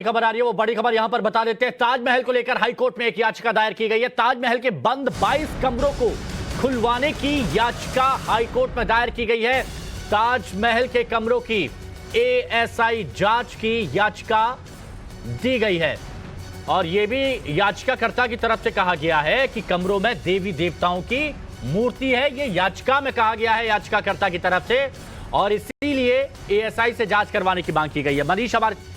खबर आ रही है वो बड़ी खबर यहां पर बता देते हैं। ताजमहल को लेकर हाईकोर्ट में एक याचिका दायर की गई है। ताजमहल के बंद 22 कमरों को खुलवाने की याचिका हाईकोर्ट में दायर की गई है। ताजमहल के कमरों की एएसआई जांच की याचिका दी गई है और यह भी याचिकाकर्ता की तरफ से कहा गया है कि कमरों में देवी देवताओं की मूर्ति है। यह याचिका में कहा गया है याचिकाकर्ता की तरफ से और इसीलिए एएसआई से जांच करवाने की मांग की गई है। मनीष हमारे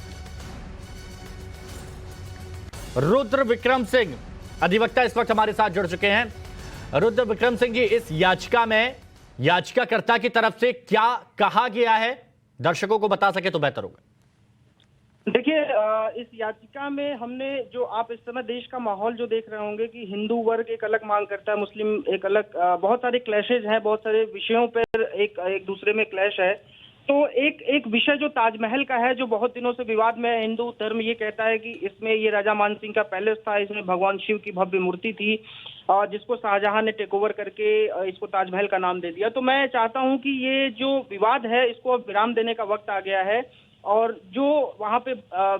रुद्र विक्रम सिंह अधिवक्ता इस वक्त हमारे साथ जुड़ चुके हैं। रुद्र विक्रम सिंह जी, इस याचिका में याचिकाकर्ता की तरफ से क्या कहा गया है, दर्शकों को बता सके तो बेहतर होगा। देखिए, इस याचिका में हमने जो आप इस समय देश का माहौल जो देख रहे होंगे कि हिंदू वर्ग एक अलग मांग करता है, मुस्लिम एक अलग, बहुत सारे क्लैशेज हैं, बहुत सारे विषयों पर एक दूसरे में क्लैश है। तो एक विषय जो ताजमहल का है, जो बहुत दिनों से विवाद में है। हिंदू धर्म ये कहता है कि इसमें ये राजा मान सिंह का पैलेस था, इसमें भगवान शिव की भव्य मूर्ति थी और जिसको शाहजहां ने टेक ओवर करके इसको ताजमहल का नाम दे दिया। तो मैं चाहता हूं कि ये जो विवाद है इसको अब विराम देने का वक्त आ गया है और जो वहां पे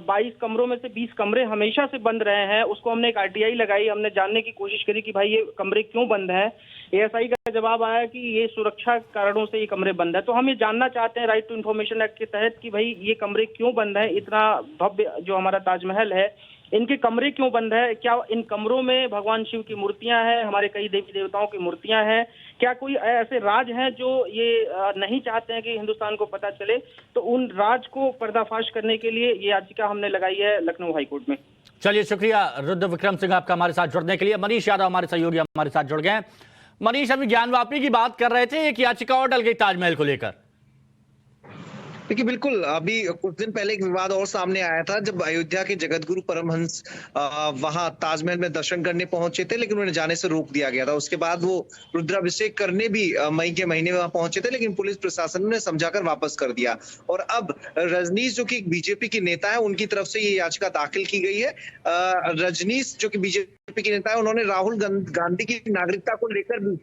22 कमरों में से 20 कमरे हमेशा से बंद रहे हैं, उसको हमने एक आरटीआई लगाई। हमने जानने की कोशिश करी कि भाई ये कमरे क्यों बंद हैं। एएसआई का जवाब आया कि ये सुरक्षा कारणों से ये कमरे बंद है। तो हम ये जानना चाहते हैं राइट टू इन्फॉर्मेशन एक्ट के तहत कि भाई ये कमरे क्यों बंद है। इतना भव्य जो हमारा ताजमहल है, इनके कमरे क्यों बंद है? क्या इन कमरों में भगवान शिव की मूर्तियां हैं, हमारे कई देवी देवताओं की मूर्तियां हैं? क्या कोई ऐसे राज हैं जो ये नहीं चाहते हैं कि हिंदुस्तान को पता चले? तो उन राज को पर्दाफाश करने के लिए ये याचिका हमने लगाई है लखनऊ हाईकोर्ट में। चलिए, शुक्रिया रुद्र विक्रम सिंह आपका हमारे साथ जुड़ने के लिए। मनीष यादव हमारे सहयोगी हमारे साथ जुड़ गए। मनीष, अभी ज्ञानवापी की बात कर रहे थे, एक याचिका और डल गई ताजमहल को लेकर। देखिए, बिल्कुल अभी कुछ दिन पहले एक विवाद और सामने आया था जब अयोध्या के जगतगुरु परमहंस वहां ताजमहल में दर्शन करने पहुंचे थे, लेकिन उन्हें जाने से रोक दिया गया था। उसके बाद वो रुद्राभिषेक करने भी मई के महीने में वहां पहुंचे थे, लेकिन पुलिस प्रशासन ने समझाकर वापस कर दिया। और अब रजनीश जो कि बीजेपी की नेता है, उनकी तरफ से ये याचिका दाखिल की गई है। रजनीश जो कि बीजेपी की नेता है, उन्होंने राहुल गांधी की नागरिकता को लेकर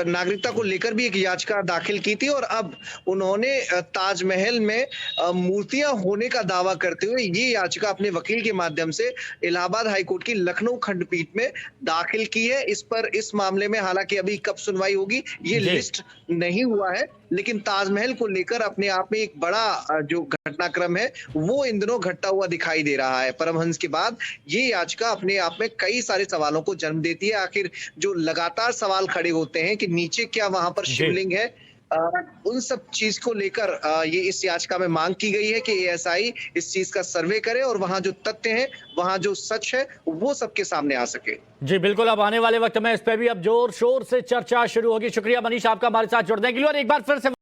नागरिकता को लेकर भी एक याचिका दाखिल की थी और अब उन्होंने ताजमहल में मूर्तियां होने का दावा करते हुए ये याचिका अपने वकील के माध्यम से इलाहाबाद हाईकोर्ट की लखनऊ खंडपीठ में दाखिल की है। इस मामले में हालांकि अभी कब सुनवाई होगी ये लिस्ट नहीं हुआ है, लेकिन ताजमहल को लेकर अपने आप में एक बड़ा जो घटनाक्रम है वो इन दिनों घटता हुआ दिखाई दे रहा है। परमहंस के बाद ये याचिका अपने आप में कई सारे सवालों को जन्म देती है। आखिर जो लगातार सवाल खड़े होते हैं कि नीचे क्या वहां पर शिवलिंग है, उन सब चीज को लेकर ये इस याचिका में मांग की गई है कि एएसआई इस चीज का सर्वे करे और वहां जो तथ्य हैं, वहां जो सच है वो सबके सामने आ सके। जी बिल्कुल, अब आने वाले वक्त में इस पे भी अब जोर शोर से चर्चा शुरू होगी। शुक्रिया मनीष आपका हमारे साथ जुड़ने के लिए। और एक बार फिर से